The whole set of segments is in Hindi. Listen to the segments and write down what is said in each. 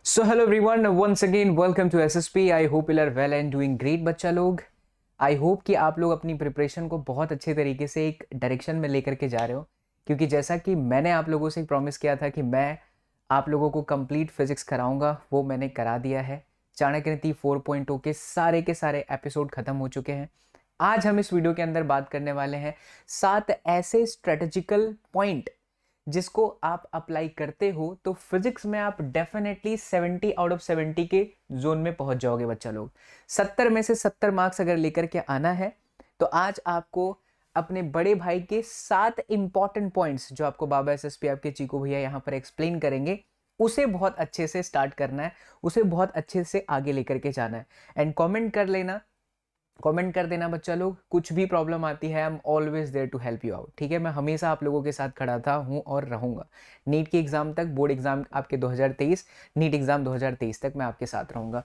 So hello everyone, once again welcome to SSP. I hope you are well and doing great बच्चा लोग। आई होप कि आप लोग अपनी प्रिपरेशन को बहुत अच्छे तरीके से एक डायरेक्शन में लेकर के जा रहे हो, क्योंकि जैसा कि मैंने आप लोगों से प्रॉमिस किया था कि मैं आप लोगों को कंप्लीट फिजिक्स कराऊंगा, वो मैंने करा दिया है। चाणक्य नीति 4.0 के सारे एपिसोड खत्म हो चुके हैं। आज हम इस वीडियो के अंदर बात करने वाले हैं 7 ऐसे स्ट्रेटेजिकल पॉइंट जिसको आप अप्लाई करते हो तो फिजिक्स में आप डेफिनेटली 70 आउट ऑफ 70 के जोन में पहुंच जाओगे बच्चा लोग। 70 में से 70 मार्क्स अगर लेकर के आना है तो आज आपको अपने बड़े भाई के 7 इंपॉर्टेंट पॉइंट्स जो आपको बाबा एसएसपी आपके चीकू भैया यहाँ पर एक्सप्लेन करेंगे, उसे बहुत अच्छे से स्टार्ट करना है, उसे बहुत अच्छे से आगे लेकर के जाना है। एंड कमेंट कर देना बच्चा लोग, कुछ भी प्रॉब्लम आती है I am always there to help you out. ठीक है, मैं हमेशा आप लोगों के साथ खड़ा था, हूँ और रहूँगा। नीट के एग्ज़ाम तक, बोर्ड एग्ज़ाम आपके 2023, नीट एग्ज़ाम 2023 तक मैं आपके साथ रहूँगा।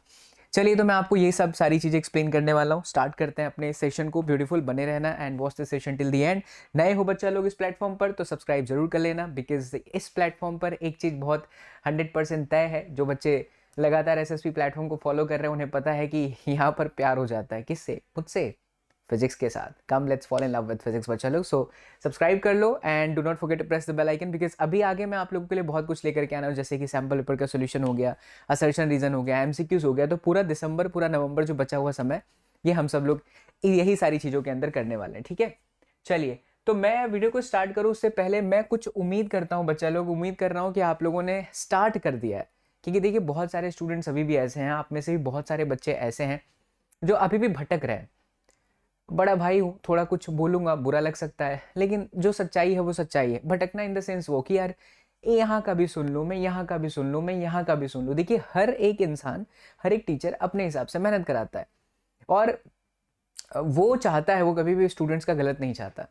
चलिए, तो मैं आपको ये सब सारी चीज़ें एक्सप्लेन करने वाला हूँ। स्टार्ट करते हैं अपने सेशन को। ब्यूटीफुल बने रहना and watch the session till the end. नए हो बच्चा लोग इस प्लेटफॉर्म पर तो सब्सक्राइब जरूर कर लेना, बिकॉज इस प्लेटफॉर्म पर एक चीज़ बहुत 100% तय है। जो बच्चे लगातार एसएसपी प्लेटफॉर्म को फॉलो कर रहे हैं उन्हें पता है कि यहाँ पर प्यार हो जाता है। किससे? मुझसे, फिजिक्स के साथ। Come let's fall in love with physics बच्चा लोग। सो सब्सक्राइब कर लो and do not forget to press the bell icon, because अभी आगे मैं आप लोगों के लिए बहुत कुछ लेकर के आना हूँ, जैसे कि सैम्पल पेपर का सोल्यूशन हो गया, असर्शन रीजन हो गया, एमसीक्यूज हो गया। तो पूरा दिसंबर, पूरा नवंबर जो बचा हुआ समय, ये हम सब लोग यही सारी चीज़ों के अंदर करने वाले हैं। ठीक है, चलिए, तो मैं वीडियो को स्टार्ट करूँ उससे पहले मैं कुछ उम्मीद करता हूँ बच्चा लोग, उम्मीद कर रहा हूँ कि आप लोगों ने स्टार्ट कर दिया है। क्योंकि देखिए, बहुत सारे स्टूडेंट्स अभी भी ऐसे हैं, आप में से भी बहुत सारे बच्चे ऐसे हैं जो अभी भी भटक रहे हैं। बड़ा भाई हूँ, थोड़ा कुछ बोलूंगा बुरा लग सकता है, लेकिन जो सच्चाई है वो सच्चाई है। भटकना इन द सेंस वो कि यार यहाँ का भी सुन लूँ मैं, यहाँ का भी सुन लूँ मैं, यहाँ का भी सुन लूँ। देखिए, हर एक इंसान, हर एक टीचर अपने हिसाब से मेहनत कराता है, और वो चाहता है, वो कभी भी स्टूडेंट्स का गलत नहीं चाहता।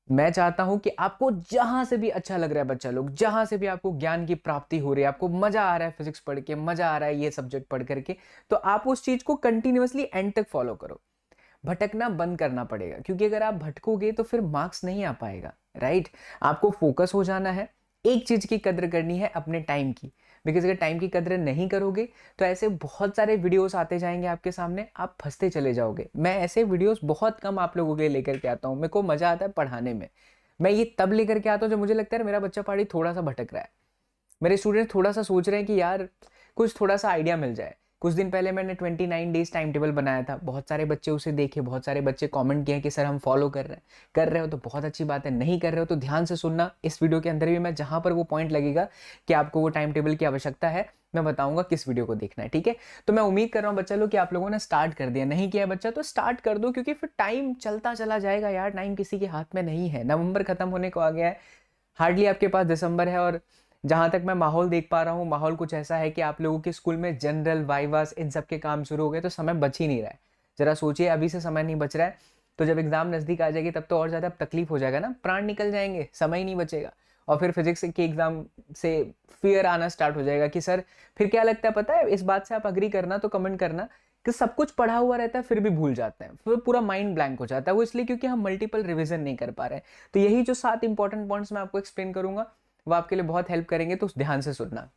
मैं चाहता हूं कि आपको जहां से भी अच्छा लग रहा है बच्चा लोग, जहां से भी आपको ज्ञान की प्राप्ति हो रही है, आपको मजा आ रहा है फिजिक्स पढ़ के, मजा आ रहा है ये सब्जेक्ट पढ़ करके, तो आप उस चीज को कंटिन्यूअसली एंड तक फॉलो करो। भटकना बंद करना पड़ेगा, क्योंकि अगर आप भटकोगे तो फिर मार्क्स नहीं आ पाएगा। राइट, आपको फोकस हो जाना है, एक चीज की कद्र करनी है, अपने टाइम की। बिकॉज अगर टाइम की कद्र नहीं करोगे तो ऐसे बहुत सारे वीडियोस आते जाएंगे आपके सामने, आप फंसते चले जाओगे। मैं ऐसे वीडियोस बहुत कम आप लोगों के लिए लेकर के आता हूँ। मेरे को मजा आता है पढ़ाने में। मैं ये तब लेकर के आता हूँ जब मुझे लगता है मेरा बच्चा पहाड़ी थोड़ा सा भटक रहा है, मेरे स्टूडेंट थोड़ा सा सोच रहे हैं कि यार कुछ थोड़ा सा आइडिया मिल जाए। कुछ दिन पहले मैंने 29 डेज टाइम टेबल बनाया था, बहुत सारे बच्चे उसे देखे, बहुत सारे बच्चे कमेंट किए कि सर हम फॉलो कर रहे हो तो बहुत अच्छी बात है, नहीं कर रहे हो तो ध्यान से सुनना। इस वीडियो के अंदर भी मैं जहां पर वो पॉइंट लगेगा कि आपको वो टाइम टेबल की आवश्यकता है, मैं बताऊंगा किस वीडियो को देखना है। ठीक है, तो मैं उम्मीद कर रहा हूँ बच्चा लोग कि आप लोगों ने स्टार्ट कर दिया। नहीं किया बच्चा तो स्टार्ट कर दो, क्योंकि फिर टाइम चलता चला जाएगा यार। टाइम किसी के हाथ में नहीं है, नवंबर खत्म होने को आ गया है, हार्डली आपके पास दिसंबर है। और जहां तक मैं माहौल देख पा रहा हूँ, माहौल कुछ ऐसा है कि आप लोगों के स्कूल में जनरल वाइवास इन सब के काम शुरू हो गए, तो समय बच ही नहीं रहा है। जरा सोचिए, अभी से समय नहीं बच रहा है तो जब एग्जाम नजदीक आ जाएगी तब तो और ज्यादा तकलीफ हो जाएगा ना, प्राण निकल जाएंगे, समय ही नहीं बचेगा। और फिर फिजिक्स के एग्जाम से फियर आना स्टार्ट हो जाएगा कि सर, फिर क्या लगता है पता है, इस बात से आप अग्री करना तो कमेंट करना, कि सब कुछ पढ़ा हुआ रहता है फिर भी भूल जाते हैं, फिर पूरा माइंड ब्लैंक हो जाता है। वो इसलिए क्योंकि हम मल्टीपल रिवीजन नहीं कर पा रहे हैं। तो यही जो 7 इंपॉर्टेंट पॉइंट्स मैं आपको एक्सप्लेन करूंगा, वो आपके लिए बहुत हेल्प करेंगे, तो ध्यान से सुनना।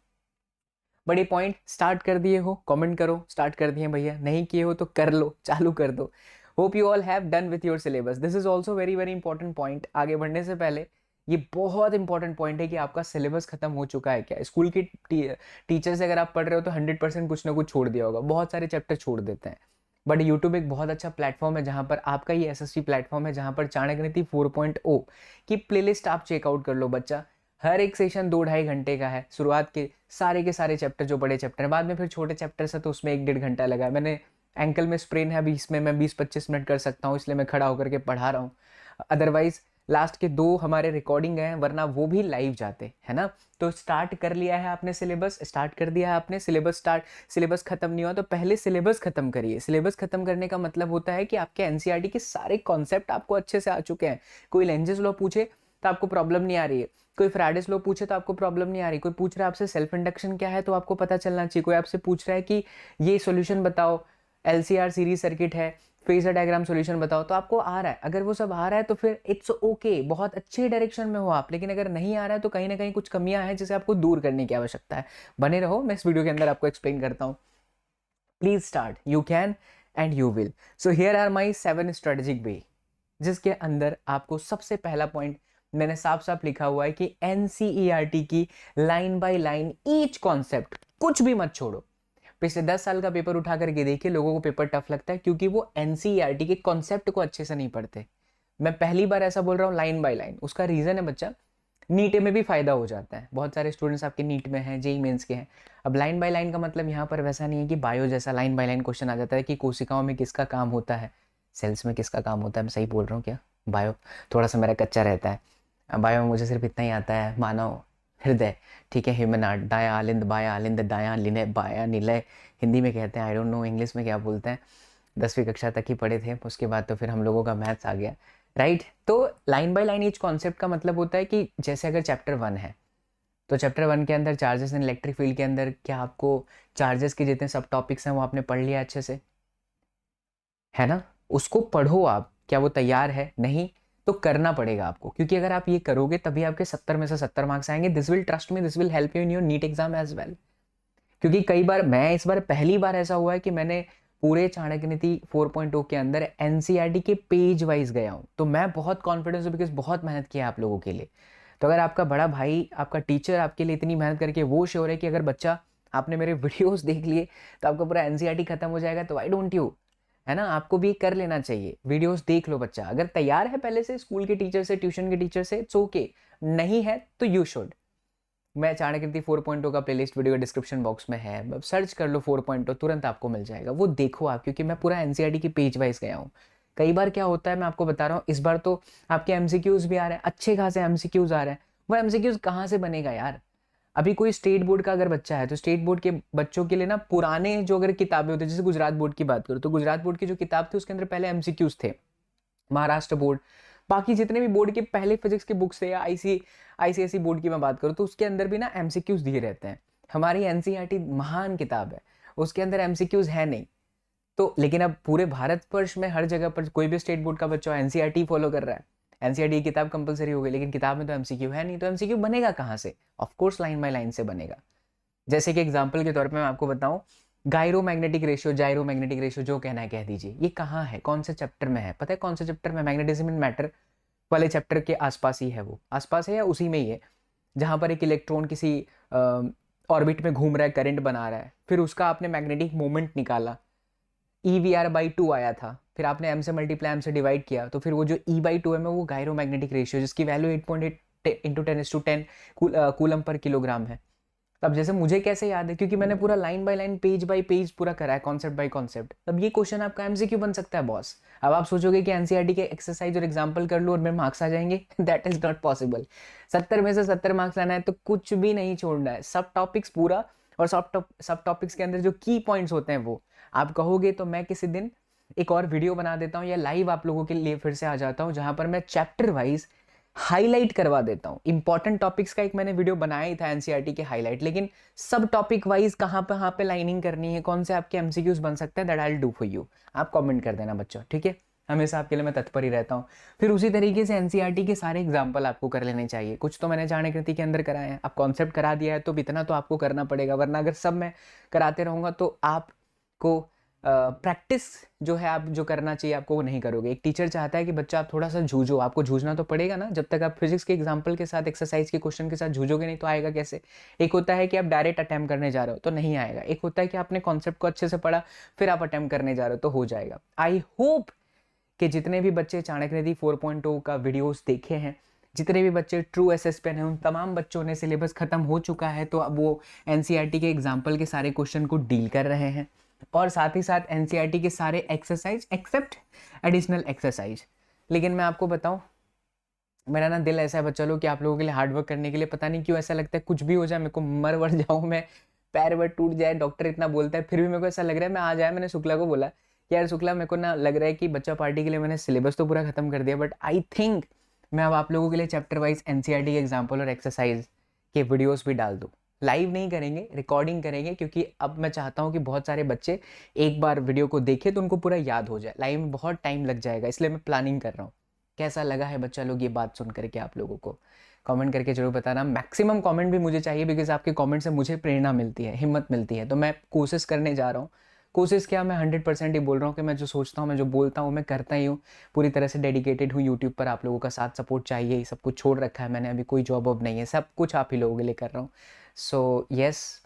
बड़े पॉइंट स्टार्ट कर दिए हो कमेंट करो, स्टार्ट कर दिए भैया, नहीं किए हो तो कर लो, चालू कर दो। Hope you all have done with your syllabus. This is also very very important point. आगे बढ़ने से पहले ये बहुत इंपॉर्टेंट पॉइंट है कि आपका सिलेबस खत्म हो चुका है क्या। स्कूल की टीचर से अगर आप पढ़ रहे हो तो 100% कुछ ना कुछ छोड़ दिया होगा, बहुत सारे चैप्टर छोड़ देते हैं। बट यूट्यूब एक बहुत अच्छा प्लेटफॉर्म है, जहां पर आपका ये एसएससी प्लेटफॉर्म है, जहां पर चाणक्य नीति 4.0 की प्लेलिस्ट आप चेकआउट कर लो बच्चा। हर एक सेशन 2-2.5 घंटे का है। शुरुआत के सारे चैप्टर जो बड़े चैप्टर हैं, बाद में फिर छोटे चैप्टर्स है तो उसमें 1-1.5 घंटा लगा है। मैंने एंकल में स्प्रेन है अभी, इसमें मैं 20-25 मिनट कर सकता हूँ, इसलिए मैं खड़ा होकर के पढ़ा रहा हूँ। अदरवाइज लास्ट के 2 हमारे रिकॉर्डिंग हैं, वरना वो भी लाइव जाते है ना। तो स्टार्ट कर लिया है आपने, सिलेबस स्टार्ट कर दिया है आपने, सिलेबस खत्म नहीं हुआ तो पहले सिलेबस खत्म करिए। सिलेबस खत्म करने का मतलब होता है कि आपके एनसीईआरटी के सारे कॉन्सेप्ट आपको अच्छे से आ चुके हैं। कोई लेंजेस लॉ पूछे तो आपको प्रॉब्लम नहीं आ रही है, कोई फ्राइडेस लॉ पूछे तो आपको प्रॉब्लम नहीं आ रही, कोई पूछ रहा है आपसे सेल्फ इंडक्शन क्या है तो आपको पता चलना चाहिए, कोई आपसे पूछ रहा है कि ये सॉल्यूशन बताओ, एलसीआर सीरीज सर्किट है फेजर डायग्राम सॉल्यूशन बताओ, तो आपको आ रहा है। अगर वो सब आ रहा है तो फिर इट्स ओके, बहुत अच्छे डायरेक्शन में हो आप। लेकिन अगर नहीं आ रहा है तो कहीं ना कहीं कुछ कमियां हैं जिसे आपको दूर करने की आवश्यकता है। बने रहो, मैं इस वीडियो के अंदर आपको एक्सप्लेन करता हूँ। Please start, you can and you will. So here are my 7 strategic way, जिसके अंदर आपको सबसे पहला पॉइंट मैंने साफ साफ लिखा हुआ है कि एनसीईआरटी की line by line each concept, कुछ भी मत छोड़ो। पिछले 10 साल का पेपर उठा करके देखिए, लोगों को पेपर टफ लगता है क्योंकि वो एनसीईआरटी के कॉन्सेप्ट को अच्छे से नहीं पढ़ते। मैं पहली बार ऐसा बोल रहा हूँ लाइन बाय लाइन। उसका रीजन है बच्चा, नीट में भी फायदा हो जाता है। बहुत सारे स्टूडेंट्स आपके नीट में हैं, जेई मेंस के हैं। अब लाइन बाय लाइन का मतलब यहाँ पर वैसा नहीं है कि बायो जैसा लाइन बाय लाइन क्वेश्चन आ जाता है कि कोशिकाओं में किसका काम होता है, सेल्स में किसका काम होता है। मैं सही बोल रहा हूँ क्या? बायो थोड़ा सा मेरा कच्चा रहता है। बायो में मुझे सिर्फ इतना ही आता है, मानव हृदय, ठीक है, ह्यूमन आर्ट, दाया आलिंद, बाया आलिंद, दाया लिनय, बाया निलय, हिंदी में कहते हैं, आई डोंट नो इंग्लिश में क्या बोलते हैं। 10वीं कक्षा तक ही पढ़े थे, उसके बाद तो फिर हम लोगों का मैथ्स आ गया, राइट। तो line by line each concept का मतलब होता है कि जैसे अगर चैप्टर 1 है तो चैप्टर 1 के अंदर चार्जेस इन इलेक्ट्रिक फील्ड के अंदर क्या आपको चार्जेस के जितने सब टॉपिक्स हैं वो आपने पढ़ लिया अच्छे से, है ना? उसको पढ़ो आप। क्या वो तैयार है? नहीं तो करना पड़ेगा आपको, क्योंकि अगर आप ये करोगे तभी आपके 70 में से 70 मार्क्स आएंगे। This will, trust me, this will help you in your NEET exam as well. क्योंकि कई बार, मैं इस बार पहली बार ऐसा हुआ है कि मैंने पूरे चाणक्य नीति 4.0 के अंदर एनसीईआरटी के पेज वाइज गया हूँ। तो मैं बहुत कॉन्फिडेंस हूँ बिकॉज बहुत मेहनत किया है आप लोगों के लिए। तो अगर आपका बड़ा भाई, आपका टीचर आपके लिए इतनी मेहनत करके वो श्योर है कि अगर बच्चा आपने मेरे वीडियोस देख लिए तो आपका पूरा एनसीईआरटी खत्म हो जाएगा, तो व्हाई डोंट यू, है ना? आपको भी कर लेना चाहिए। वीडियोस देख लो बच्चा, अगर तैयार है पहले से स्कूल के टीचर से, ट्यूशन के टीचर से, इट्स ओके। नहीं है तो यू शुड। मैं चाणक्य नीति 4.0 का प्लेलिस्ट वीडियो डिस्क्रिप्शन बॉक्स में है, सर्च कर लो 4.0, तुरंत आपको मिल जाएगा। वो देखो आप, क्योंकि मैं पूरा एनसीईआरटी की पेज वाइज गया हूँ। कई बार क्या होता है, मैं आपको बता रहा हूँ, इस बार तो आपके एमसीक्यूज भी आ रहे हैं, अच्छे खासे एमसीक्यूज आ रहे हैं। वो एमसीक्यूज कहाँ से बनेगा यार? अभी कोई स्टेट बोर्ड का अगर बच्चा है तो स्टेट बोर्ड के बच्चों के लिए ना पुराने जो अगर किताबें होती है, जैसे गुजरात बोर्ड की बात करो तो गुजरात बोर्ड की जो किताब थी उसके अंदर पहले एमसीक्यूज थे। महाराष्ट्र बोर्ड, बाकी जितने भी बोर्ड के पहले फिजिक्स की बुक्स थे, या आईसीएसई बोर्ड की मैं बात करूँ तो उसके अंदर भी ना एमसीक्यूज दिए रहते हैं। हमारी एनसीईआरटी महान किताब है, उसके अंदर एमसीक्यूज है नहीं। तो लेकिन अब पूरे भारतवर्ष में हर जगह पर कोई भी स्टेट बोर्ड का बच्चा एनसीईआरटी फॉलो कर रहा है। एनसीईआरटी की किताब कंपलसरी हो गई, लेकिन किताब में तो एमसीक्यू है नहीं। तो एमसीक्यू बनेगा कहाँ से? Of course line by line से बनेगा। जैसे कि एग्जांपल के तौर पे मैं आपको बताऊं, गायरोमैग्नेटिक रेशियो, जायरोमैग्नेटिक रेशियो, जो कहना है कह दीजिए, ये कहाँ है, कौन से चैप्टर में है? पता है कौन से चैप्टर में? मैग्नेटिज्म इन मैटर वाले चैप्टर के आसपास ही है। वो आसपास है या उसी में ही है, जहां पर एक इलेक्ट्रॉन किसी ऑर्बिट में घूम रहा है, करंट बना रहा है, फिर उसका आपने मैग्नेटिक मोमेंट निकाला, EVR/2 आया था, फिर आपने m से मल्टीप्लाई m से डिवाइड किया, तो फिर वो जो E/2 है वो गायरोमैग्नेटिक रेशियो, जिसकी value 8.8 into 10 coulomb per kilogram है। अब जैसे मुझे कैसे याद है, क्योंकि मैंने पूरा line by line, page bye page पूरा करा है, कॉन्सेप्ट बाय कॉन्सेप्ट। तब ये क्वेश्चन आपका एमसीक्यू बन सकता है बॉस। अब आप सोचोगे कि एनसीईआरटी के एक्सरसाइज और एग्जांपल कर लो और मेरे मार्क्स आ जाएंगे, दैट इज नॉट पॉसिबल। 70 में से 70 मार्क्स लाना है तो कुछ भी नहीं छोड़ना है, सब टॉपिक्स पूरा, और सब टॉपिक्स के अंदर जो की पॉइंट्स होते हैं वो आप कहोगे तो मैं किसी दिन एक और वीडियो बना देता हूँ, या लाइव आप लोगों के लिए फिर से आ जाता हूँ, जहां पर मैं चैप्टर वाइज हाईलाइट करवा देता हूँ। इंपॉर्टेंट टॉपिक्स का एक मैंने वीडियो बनाया ही था एनसीईआरटी के हाईलाइट, लेकिन सब टॉपिक वाइज कहाँ पे लाइनिंग करनी है, कौन से आपके एमसीक्यूज बन सकते हैं, that I will do for you. आप कमेंट कर देना बच्चों, ठीक है? हमेशा आपके लिए मैं तत्पर ही रहता हूँ। फिर उसी तरीके से एनसीईआरटी के सारे एग्जाम्पल आपको कर लेने चाहिए। कुछ तो मैंने चाणक्य नीति के अंदर कराए हैं, अब कॉन्सेप्ट करा दिया है तो इतना तो आपको करना पड़ेगा, वरना अगर सब मैं कराते रहूँगा तो आपको प्रैक्टिस जो है, आप जो करना चाहिए आपको वो नहीं करोगे। एक टीचर चाहता है कि बच्चा आप थोड़ा सा जूझो, आपको जूझना तो पड़ेगा ना। जब तक आप फिजिक्स के एग्जाम्पल के साथ, एक्सरसाइज के क्वेश्चन के साथ जूझोगे नहीं तो आएगा कैसे? एक होता है कि आप डायरेक्ट अटेम्प्ट करने जा रहे हो तो नहीं आएगा, एक होता है कि आपने कॉन्सेप्ट को अच्छे से पढ़ा फिर आप अटेम्प्ट करने जा रहे हो तो हो जाएगा। आई होप कि जितने भी बच्चे चाणक्य नीति 4.0 का वीडियोस देखे हैं, जितने भी बच्चे ट्रू एसएस पे हैं, उन तमाम बच्चों ने सिलेबस खत्म हो चुका है, तो अब वो एनसीईआरटी के एग्जाम्पल के सारे क्वेश्चन को डील कर रहे हैं, और साथ ही साथ एनसीईआरटी के सारे एक्सरसाइज एक्सेप्ट एडिशनल एक्सरसाइज। लेकिन मैं आपको बताऊं, मेरा ना दिल ऐसा है बच्चा लोग कि आप लोगों के लिए हार्डवर्क करने के लिए, पता नहीं क्यों ऐसा लगता है कुछ भी हो जाए, मेरे को मर वर जाऊं मैं, पैर वर टूट जाए, डॉक्टर इतना बोलता है, फिर भी मेरे को ऐसा लग रहा है मैं आ जाए। मैंने शुक्ला को बोला यार शुक्ला, मेरे को ना लग रहा है कि बच्चा पार्टी के लिए मैंने सिलेबस तो पूरा खत्म कर दिया, बट आई थिंक मैं अब आप लोगों के लिए चैप्टर वाइज एनसीईआरटी के एग्जाम्पल और एक्सरसाइज के वीडियोस भी डाल दूँ। लाइव नहीं करेंगे, रिकॉर्डिंग करेंगे, क्योंकि अब मैं चाहता हूँ कि बहुत सारे बच्चे एक बार वीडियो को देखें तो उनको पूरा याद हो जाए। लाइव में बहुत टाइम लग जाएगा, इसलिए मैं प्लानिंग कर रहा हूँ। कैसा लगा है बच्चा लोग ये बात सुन करके आप लोगों को? कमेंट करके जरूर बताना। मैक्सिमम कमेंट भी मुझे चाहिए, बिकॉज आपके कमेंट से मुझे प्रेरणा मिलती है, हिम्मत मिलती है। तो मैं कोशिश करने जा रहा हूँ। कोशिश क्या, मैं 100% ही बोल रहा हूँ कि मैं जो सोचता हूँ, मैं जो बोलता हूँ, मैं करता ही हूँ। पूरी तरह से डेडिकेटेड हूँ यूट्यूब पर। आप लोगों का साथ सपोर्ट चाहिए ही, सब कुछ छोड़ रखा है मैंने, अभी कोई जॉब वॉब नहीं है, सब कुछ आप ही लोगों के लिए कर रहा हूँ। सो यस,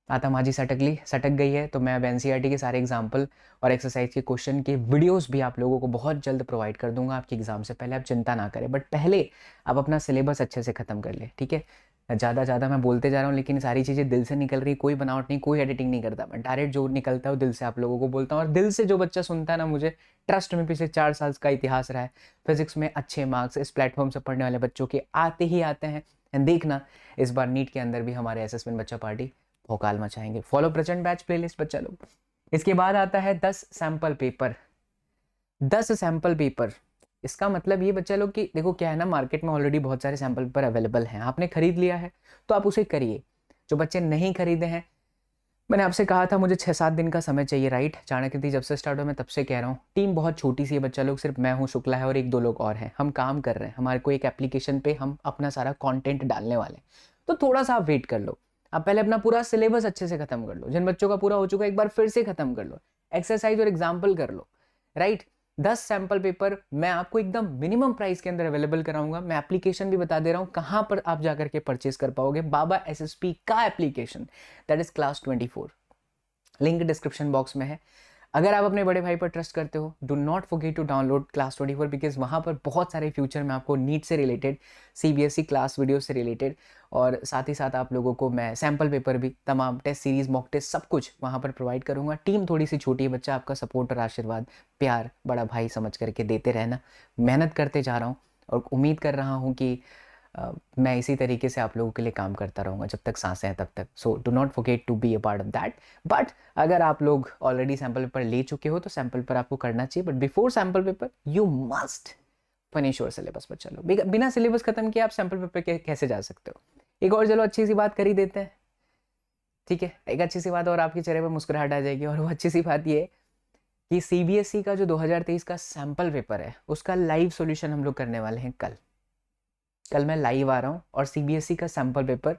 आतमाजी सटक गई है, तो मैं अब एनसीईआरटी के सारे एग्जाम्पल और एक्सरसाइज के क्वेश्चन के वीडियोस भी आप लोगों को बहुत जल्द प्रोवाइड कर दूंगा आपके एग्जाम से पहले। आप चिंता ना करें, बट पहले आप अपना सिलेबस अच्छे से ख़त्म कर ले, ठीक है? ज़्यादा मैं बोलते जा रहा हूँ, लेकिन सारी चीज़ें दिल से निकल रही, कोई बनावट नहीं, कोई एडिटिंग नहीं करता मैं, डायरेक्ट जो निकलता है वो दिल से आप लोगों को बोलता हूँ। और दिल से जो बच्चा सुनता है ना मुझे, ट्रस्ट में पिछले 4 साल का इतिहास रहा है, फिजिक्स में अच्छे मार्क्स इस प्लेटफॉर्म से पढ़ने वाले बच्चों के आते ही आते हैं। एंड देखना, इस बार नीट के अंदर भी हमारे एसेसमेंट बच्चा पार्टी भोकाल मचाएंगे। फॉलो प्रचंड बैच प्लेलिस्ट बच्चा लोग। इसके बाद आता है 10 सैंपल पेपर। 10 सैंपल पेपर, इसका मतलब ये बच्चा लोग कि देखो क्या है ना, मार्केट में ऑलरेडी बहुत सारे सैंपल पेपर अवेलेबल हैं, आपने खरीद लिया है तो आप उसे करिए। जो बच्चे नहीं खरीदे हैं, मैंने आपसे कहा था मुझे 6-7 दिन का समय चाहिए, राइट? चाणक्य जब से स्टार्ट हुआ मैं तब से कह रहा हूँ। टीम बहुत छोटी सी है बच्चा लोग, सिर्फ मैं हूँ, शुक्ला है और 1-2 लोग और हैं। हम काम कर रहे हैं, हमारे को एक एप्लीकेशन पे हम अपना सारा कंटेंट डालने वाले, तो थोड़ा सा आप वेट कर लो। आप पहले अपना पूरा सिलेबस अच्छे से खत्म कर लो, जिन बच्चों का पूरा हो चुका है एक बार फिर से खत्म कर लो, एक्सरसाइज और एग्जाम्पल कर लो, राइट? 10 सैंपल पेपर मैं आपको एकदम मिनिमम प्राइस के अंदर अवेलेबल कराऊंगा। मैं एप्लीकेशन भी बता दे रहा हूँ कहाँ पर आप जाकर के परचेस कर पाओगे। बाबा एसएसपी का application, that is class 24, link description box में है। अगर आप अपने बड़े भाई पर ट्रस्ट करते हो, do not forget to download class 24, because वहाँ पर बहुत सारे फ्यूचर में आपको नीट से रिलेटेड, सीबीएसई क्लास वीडियो से रिलेटेड, और साथ ही साथ आप लोगों को मैं सैम्पल पेपर भी, तमाम टेस्ट सीरीज, मॉक टेस्ट, सब कुछ वहाँ पर प्रोवाइड करूँगा। टीम थोड़ी सी छोटी है, बच्चा आपका सपोर्ट और आशीर्वाद, प्यार बड़ा भाई समझ करके देते रहना। मेहनत करते जा रहा हूँ और उम्मीद कर रहा हूँ कि मैं इसी तरीके से आप लोगों के लिए काम करता रहूँगा जब तक सांसें हैं तब तक। So do not forget to be a part of that. But अगर आप लोग ऑलरेडी सैम्पल पेपर ले चुके हो तो सैम्पल पेपर आपको करना चाहिए, but before sample paper you must finish your syllabus बच्चा लोग। बिना सिलेबस खत्म किए आप सैम्पल पेपर कैसे जा सकते हो? एक और चलो अच्छी सी बात कर ही देते हैं, ठीक है? एक अच्छी सी बात और आपके चेहरे पर मुस्कुराहट आ जाएगी, और वो अच्छी सी बात ये है कि सीबीएसई का जो 2023 का सैम्पल पेपर है उसका लाइव सॉल्यूशन हम लोग करने वाले हैं कल मैं लाइव आ रहा हूँ। और सीबीएसई का सैम्पल पेपर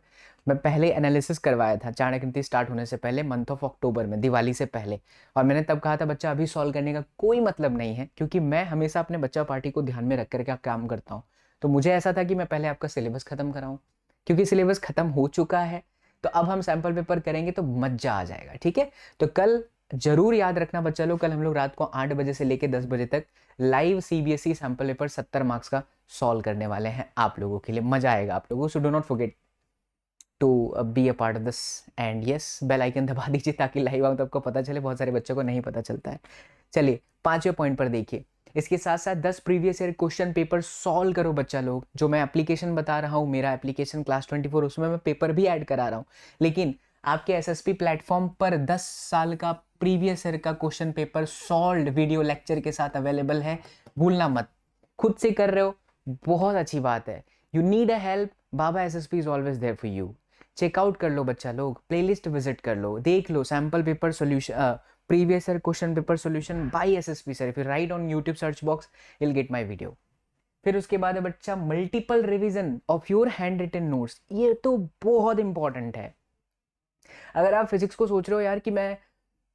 मैं पहले एनालिसिस करवाया था चाणक्य नीति स्टार्ट होने से पहले, मंथ ऑफ अक्टूबर में, दिवाली से पहले। और मैंने तब कहा था बच्चा अभी सॉल्व करने का कोई मतलब नहीं है, क्योंकि मैं हमेशा अपने बच्चा पार्टी को ध्यान में रख करके काम करता हूँ। तो मुझे ऐसा था कि मैं पहले आपका सिलेबस खत्म कराऊँ, क्योंकि सिलेबस खत्म हो चुका है। तो अब हम सैम्पल पेपर करेंगे तो मजा आ जाएगा, ठीक है? तो कल जरूर याद रखना बच्चा लोग, कल हम लोग रात को 8 बजे से लेकर 10 बजे तक live CBSE sample paper 70 marks का सॉल्व करने वाले हैं आप लोगों के लिए। मजा आएगा आप लोगों को। So do not forget to be a part of this. And yes, bell icon दबा दीजिए ताकि लाइव आऊँ तो आपको पता चले, बहुत सारे बच्चों को नहीं पता चलता है। चलिए 5वें पॉइंट पर देखिए। इसके साथ साथ 10 previous year question paper solve करो बच्चा लोग। जो मैं एप्लीकेशन बता रहा हूँ, मेरा एप्लीकेशन क्लास 24, उसमें मैं पेपर भी ऐड करा रहा हूँ, लेकिन आपके एसएसपी प्लेटफॉर्म पर 10 साल का प्रीवियस ईयर का question paper solve video lecture के साथ अवेलेबल है। भूलना मत। खुद से कर रहे हो, बहुत अच्छी बात है। You need a help, Baba SSP is always there for you. Check out कर लो बच्चा लोग, प्लेलिस्ट विजिट कर लो, देख लो sample paper solution, previous year question paper solution by SSP sir. If you write on YouTube search box you will get my video. फिर उसके बाद है बच्चा multiple revision of your hand written notes. ये तो बहुत इंपॉर्टेंट है। अगर आप फिजिक्स को सोच रहे हो यार कि मैं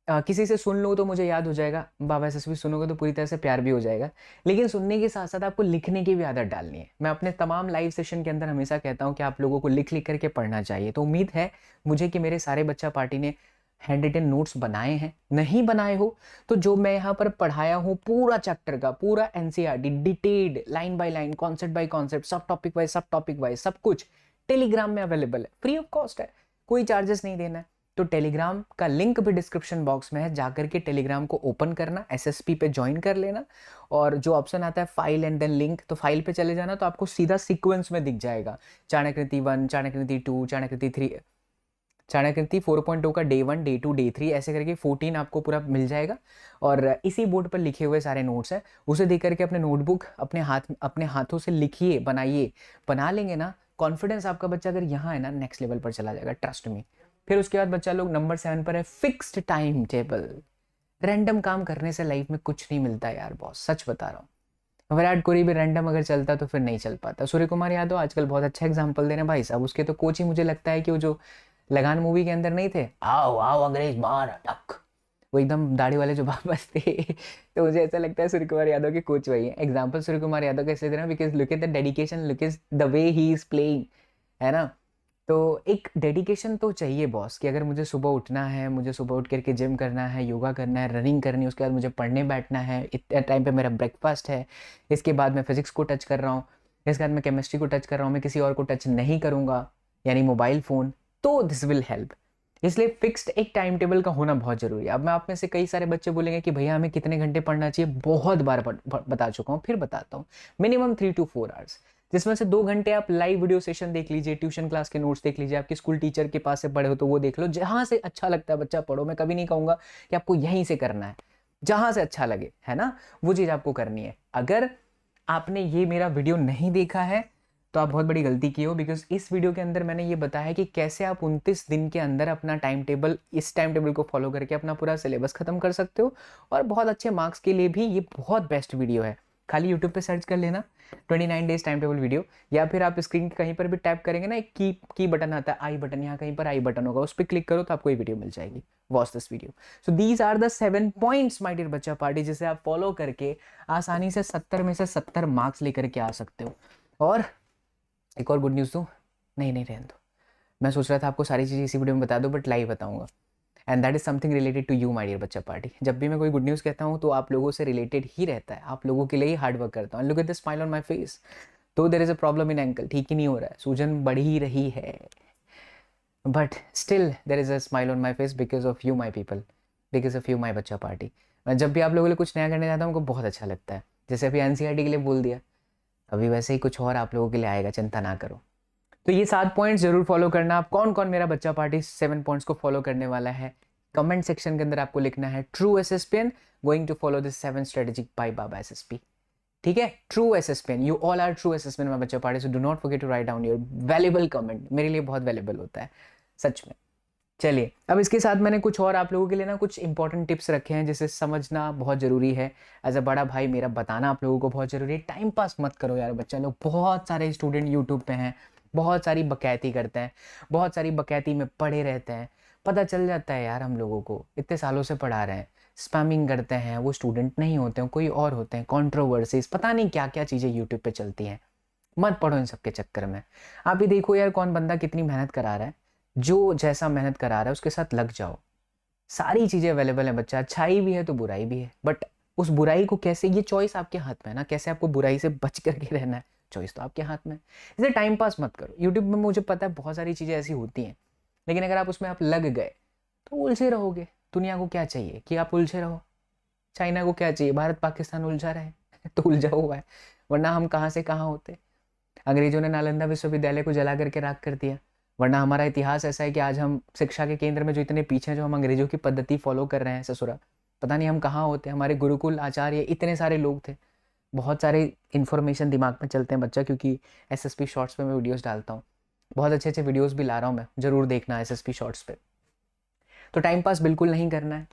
किसी से सुन लूँ तो मुझे याद हो जाएगा, बाबा एसएसपी सुनोगे तो पूरी तरह से प्यार भी हो जाएगा, लेकिन सुनने के साथ साथ आपको लिखने की भी आदत डालनी है। मैं अपने तमाम लाइव सेशन के अंदर हमेशा कहता हूँ कि आप लोगों को लिख लिख करके पढ़ना चाहिए। तो उम्मीद है मुझे कि मेरे सारे बच्चा पार्टी ने हैंड रिटन नोट्स बनाए हैं। नहीं बनाए हो तो जो मैं यहाँ पर पढ़ाया हूँ पूरा चैप्टर का, पूरा NCERT detailed, line by line, concept bye concept, सब टॉपिक वाइज सब कुछ टेलीग्राम में अवेलेबल है, फ्री ऑफ कॉस्ट है, कोई चार्जेस नहीं देना है। तो टेलीग्राम का लिंक भी डिस्क्रिप्शन बॉक्स में है, जाकर के टेलीग्राम को ओपन करना, एसएसपी पे ज्वाइन कर लेना, और जो ऑप्शन आता है फाइल एंड देन लिंक, तो फाइल पे चले जाना तो आपको सीधा सीक्वेंस में दिख जाएगा। चाणक्य नीति 1, चाणक्य नीति 2, चाणक्य नीति 3, चाणक्य नीति 4.2 का डे 1, डे 2, डे 3, ऐसे करके 14 आपको पूरा मिल जाएगा। और इसी बोर्ड पर लिखे हुए सारे नोट्स हैं, उसे देख करके अपने नोटबुक अपने हाथों से लिखिए, बनाइए। बना लेंगे ना कॉन्फिडेंस आपका बच्चा अगर यहाँ है ना, नेक्स्ट लेवल पर चला जाएगा, ट्रस्ट मी। फिर उसके बाद बच्चा लोग नंबर 7 पर है फिक्स्ड टाइम टेबल। रैंडम काम करने से लाइफ में कुछ नहीं मिलता यार बॉस, सच बता रहा हूँ। विराट कोहली भी रैंडम अगर चलता तो फिर नहीं चल पाता। सूर्य कुमार यादव आजकल बहुत अच्छा एग्जाम्पल दे रहे हैं भाई साहब। उसके तो कोच ही मुझे लगता है कि वो जो लगान मूवी के अंदर नहीं थे, आओ आओ अंग्रेज मार टक, वो एकदम दाढ़ी वाले जो बाबस थे तो मुझे ऐसा लगता है सूर्य कुमार यादव के कोच वही है। एग्जाम्पल सूर्य कुमार यादव का इसलिए दे रहा हूं because look at the dedication, look at the way he is playing, है ना। तो एक डेडिकेशन तो चाहिए बॉस कि अगर मुझे सुबह उठना है, मुझे सुबह उठ करके जिम करना है, योगा करना है, रनिंग करनी है, उसके बाद मुझे पढ़ने बैठना है, इतने टाइम पे मेरा ब्रेकफास्ट है, इसके बाद मैं फिजिक्स को टच कर रहा हूँ, इसके बाद मैं केमिस्ट्री को टच कर रहा हूँ, मैं किसी और को टच नहीं करूँगा यानी मोबाइल फ़ोन, तो दिस विल हेल्प। इसलिए फिक्स्ड एक टाइम टेबल का होना बहुत ज़रूरी है। अब मैं आप में से कई सारे बच्चे बोलेंगे कि भैया हमें कितने घंटे पढ़ना चाहिए, बहुत बार बता चुका हूँ, फिर बताता हूँ। मिनिमम 3 to 4 आवर्स, जिसमें से 2 घंटे आप लाइव वीडियो सेशन देख लीजिए, ट्यूशन क्लास के नोट्स देख लीजिए, आपके स्कूल टीचर के पास से पढ़े हो तो वो देख लो, जहाँ से अच्छा लगता है बच्चा पढ़ो। मैं कभी नहीं कहूँगा कि आपको यहीं से करना है, जहाँ से अच्छा लगे, है ना, वो चीज़ आपको करनी है। अगर आपने ये मेरा वीडियो नहीं देखा है तो आप बहुत बड़ी गलती की हो, बिकॉज इस वीडियो के अंदर मैंने ये बताया कि कैसे आप 29 दिन के अंदर अपना टाइम टेबल, इस टाइम टेबल को फॉलो करके अपना पूरा सिलेबस खत्म कर सकते हो, और बहुत अच्छे मार्क्स के लिए भी ये बहुत बेस्ट वीडियो है। खाली यूट्यूब पे सर्च कर लेना 29 डेज टाइम टेबल वीडियो, या फिर आप स्क्रीन कहीं पर भी टैप करेंगे ना, एक की बटन आता है, आई बटन, यहाँ कहीं पर आई बटन होगा, उस पर क्लिक करो तो आपको ये वीडियो मिल जाएगी। Watch this video. So these are the 7 points my dear बच्चा पार्टी, जिसे आप फॉलो करके आसानी से 70 में से 70 मार्क्स लेकर के आ सकते हो। और एक और गुड न्यूज़ दूँ? नहीं नहीं, रहने दो। मैं सोच रहा था आपको सारी चीज़ें इसी वीडियो में बता दूँ, बट लाइव बताऊंगा, and that is something related to you my dear बच्चा पार्टी। जब भी मैं कोई गुड न्यूज़ कहता हूँ तो आप लोगों से रिलेटेड ही रहता है, आप लोगों के लिए ही हार्ड वर्क करता हूँ। Look at the smile on my face. तो there is a problem in ankle, ठीक ही नहीं हो रहा है, सूजन बढ़ ही रही है, but still there is a smile on my face because of you my people, because of you my बच्चा पार्टी। मैं जब भी आप लोगों के लिए कुछ नया करने जाता हूँ हमको बहुत अच्छा लगता है। जैसे अभी एनसीईआरटी के लिए बोल दिया, अभी वैसे ही कुछ और आप लोगों के लिए आएगा, चिंता ना करो। तो ये 7 पॉइंट्स जरूर फॉलो करना। आप कौन कौन मेरा बच्चा पार्टी 7 पॉइंट्स को फॉलो करने वाला है, कमेंट सेक्शन के अंदर आपको लिखना है true SSPian going to follow this 7 strategic by Baba SSP. ठीक है, true SSPian, you all are true SSPian my बच्चा party, so do not forget to write down your valuable comment. मेरे लिए बहुत वैल्यूएबल होता है सच में। चलिए, अब इसके साथ मैंने कुछ और आप लोगों के लिए ना कुछ इंपॉर्टेंट टिप्स रखे हैं जिसे समझना बहुत ज़रूरी है। एज अ बड़ा भाई मेरा बताना आप लोगों को बहुत ज़रूरी है। टाइम पास मत करो यार बच्चा लोग। बहुत सारे स्टूडेंट यूट्यूब पे हैं, बहुत सारी बकैती करते हैं, बहुत सारी बकैती में पड़े रहते हैं। पता चल जाता है यार, हम लोगों को इतने सालों से पढ़ा रहे हैं, स्पैमिंग करते हैं, वो स्टूडेंट नहीं होते हैं, कोई और होते हैं, कॉन्ट्रोवर्सीज, पता नहीं क्या क्या चीज़ें यूट्यूब पे चलती हैं। मत पढ़ो इन सब के चक्कर में। आप ही देखो यार, कौन बंदा कितनी मेहनत करा रहा है, जो जैसा मेहनत करा रहा है उसके साथ लग जाओ। सारी चीज़ें अवेलेबल है बच्चा, अच्छाई भी है तो बुराई भी है, बट उस बुराई को कैसे, ये चॉइस आपके हाथ में है ना, कैसे आपको बुराई से बच करके रहना है, चॉइस तो आपके हाथ में है। इसलिए टाइम पास मत करो। यूट्यूब में मुझे पता है बहुत सारी चीज़ें ऐसी होती हैं, लेकिन अगर आप उसमें आप लग गए तो उलझे रहोगे। दुनिया को क्या चाहिए कि आप उलझे रहो? चाइना को क्या चाहिए भारत पाकिस्तान उलझा रहे तो उलझा हुआ है, वरना हम कहाँ से कहाँ होते। अंग्रेजों ने नालंदा विश्वविद्यालय को जला करके राख कर दिया, वरना हमारा इतिहास ऐसा है कि आज हम शिक्षा के केंद्र में जो इतने पीछे हैं, जो हम अंग्रेजों की पद्धति फॉलो कर रहे हैं ससुरा, पता नहीं हम कहाँ होते। हमारे गुरुकुल आचार्य इतने सारे लोग थे। बहुत सारे इन्फॉर्मेशन दिमाग में चलते हैं बच्चा, क्योंकि एसएसपी शॉर्ट्स पे मैं वीडियोस डालता हूँ, बहुत अच्छे अच्छे वीडियोस भी ला रहा हूँ मैं, जरूर देखना एसएसपी शॉर्ट्स पे। तो टाइम पास बिल्कुल नहीं करना है।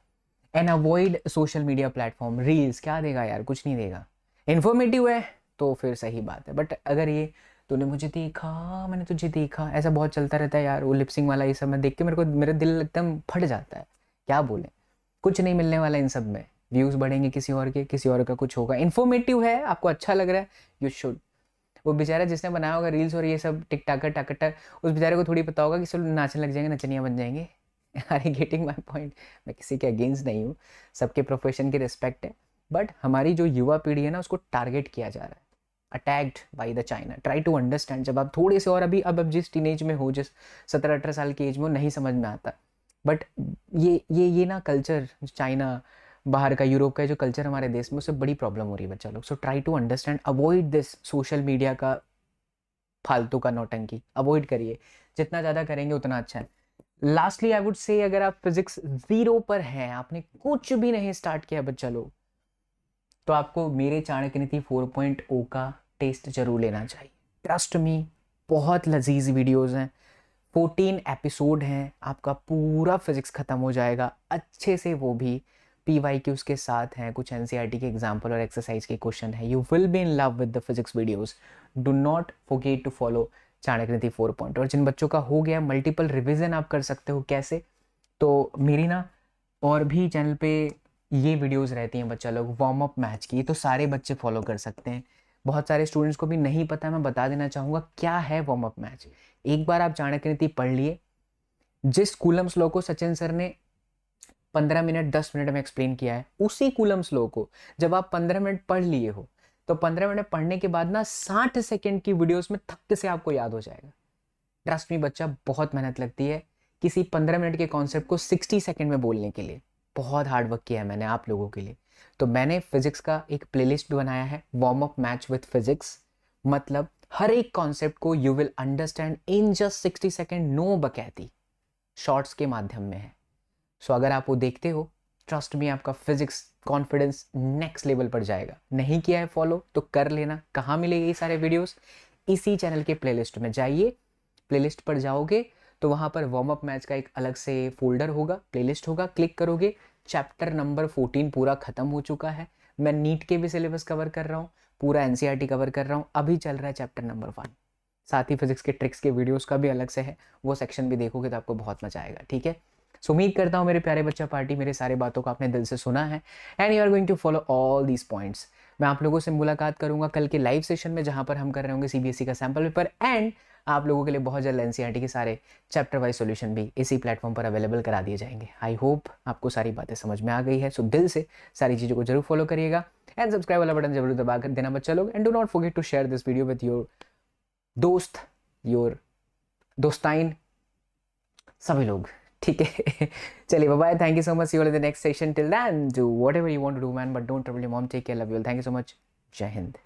And avoid social media platform. Reels क्या देगा यार, कुछ नहीं देगा। इन्फॉर्मेटिव है तो फिर सही बात है, बट अगर ये तूने मुझे देखा, मैंने तुझे देखा, ऐसा बहुत चलता रहता है यार, वो लिपसिंग वाला, ये सब मैं देख के मेरा दिल एकदम फट जाता है। क्या बोले, कुछ नहीं मिलने वाला इन सब में। व्यूज़ बढ़ेंगे किसी और के, किसी और का कुछ होगा। इन्फॉर्मेटिव है, आपको अच्छा लग रहा है, यू शुड। वो बेचारा जिसने बनाया होगा रील्स और ये सब टिकटाकर टाकटर, उस बेचारे को थोड़ी पता होगा कि सब नाचने लग जाएंगे, नचनिया बन जाएंगे। Are you getting my point? मैं किसी के अगेंस्ट नहीं हूँ, सबके प्रोफेशन की रिस्पेक्ट है, बट हमारी जो युवा पीढ़ी है ना, उसको टारगेट किया जा रहा है, attacked by the China. Try to understand. जब आप थोड़े से और अभी अब जिस टीनेज में हो, जिस 17-18 साल की एज में, नहीं समझ में आता, बट ये ना कल्चर चाइना, बाहर का, यूरोप का जो कल्चर हमारे देश में, उससे बड़ी प्रॉब्लम हो रही है बच्चा लोग। So try to understand, avoid this social media का फालतू का नौटंकी, अवॉइड करिए। जितना ज़्यादा करेंगे उतना अच्छा है। लास्टली आई वुड से, अगर आप फिजिक्स 0 पर हैं, आपने कुछ भी नहीं स्टार्ट किया बच्चा लोग, तो आपको मेरे चाणक्य नीति 4.0 का टेस्ट जरूर लेना चाहिए। ट्रस्ट मी, बहुत लजीज वीडियोस हैं, 14 एपिसोड हैं, आपका पूरा फिजिक्स ख़त्म हो जाएगा अच्छे से, वो भी PYQs के साथ हैं, कुछ NCERT के एग्जाम्पल और एक्सरसाइज के क्वेश्चन है। You will be in love with the physics videos. Do not forget to follow Chanakya Niti 4 और जिन बच्चों का हो गया मल्टीपल रिविजन आप कर सकते हो कैसे, तो मेरी ना और भी चैनल पे ये वीडियोस रहती हैं बच्चा लोग वार्म अप मैच की, तो सारे बच्चे फॉलो कर सकते हैं। बहुत सारे स्टूडेंट्स को भी नहीं पता, मैं बता देना चाहूँगा क्या है वार्म अप मैच। एक बार आप चाणक्य नीति पढ़ लिए, जिस कूलम्स लॉ को सचिन सर ने 15 मिनट 10 मिनट में एक्सप्लेन किया है, उसी कूलम्स लॉ को जब आप 15 मिनट पढ़ लिए हो, तो 15 मिनट पढ़ने के बाद ना 60 सेकेंड की वीडियोस में थक से आपको याद हो जाएगा। ट्रस्ट मी बच्चा, बहुत मेहनत लगती है किसी 15 मिनट के कॉन्सेप्ट को 60 सेकेंड में बोलने के लिए। बहुत हार्ड वर्क किया है मैंने आप लोगों के लिए। तो मैंने फिजिक्स का एक प्लेलिस्ट बनाया है, warm up match with physics. मतलब हर एक कॉन्सेप्ट को you will understand in just 60 second, no बकैती, शॉर्ट्स के माध्यम में है। सो अगर आप वो देखते हो, ट्रस्ट मी आपका फिजिक्स कॉन्फिडेंस नेक्स्ट लेवल पर जाएगा। नहीं किया है फॉलो तो कर लेना। कहाँ मिलेगी ये सारे वीडियोस? इसी चैनल के प्लेलिस्ट में जाइए, प्लेलिस्ट पर जाओगे तो वहाँ पर वार्म अप मैच का एक अलग से फोल्डर होगा, प्लेलिस्ट होगा, क्लिक करोगे, चैप्टर नंबर 14 पूरा ख़त्म हो चुका है। मैं नीट के भी सिलेबस कवर कर रहा हूँ, पूरा NCERT कवर कर रहा हूँ, अभी चल रहा है चैप्टर नंबर 1। साथ ही फिजिक्स के ट्रिक्स के वीडियोस का भी अलग से है, वो सेक्शन भी देखोगे तो आपको बहुत मजा आएगा। ठीक है, सो उम्मीद करता हूँ मेरे प्यारे बच्चा पार्टी मेरे सारे बातों को आपने दिल से सुना है and you are going to follow all these points. मैं आप लोगों से मुलाकात करूंगा कल के लाइव सेशन में, जहां पर हम कर रहे होंगे CBSE का सैम्पल पेपर एंड आप लोगों के लिए बहुत जल्द NCERT के सारे चैप्टर वाइज सॉल्यूशन भी इसी प्लेटफॉर्म पर अवेलेबल करा दिए जाएंगे। आई होप आपको सारी बातें समझ में आ गई है। सो दिल से सारी चीज़ों को जरूर फॉलो करिएगा एंड सब्सक्राइब वाला बटन जरूर दबा कर देना बच्चा लोग। And do not forget to share this video with your दोस्त, योर दोस्ताइन, सभी लोग। ठीक है चलिए bye bye, thank you so much, see you in the next session, till then do whatever you want to do man, but don't trouble your mom, take care, love you all, thank you so much, जय हिंद।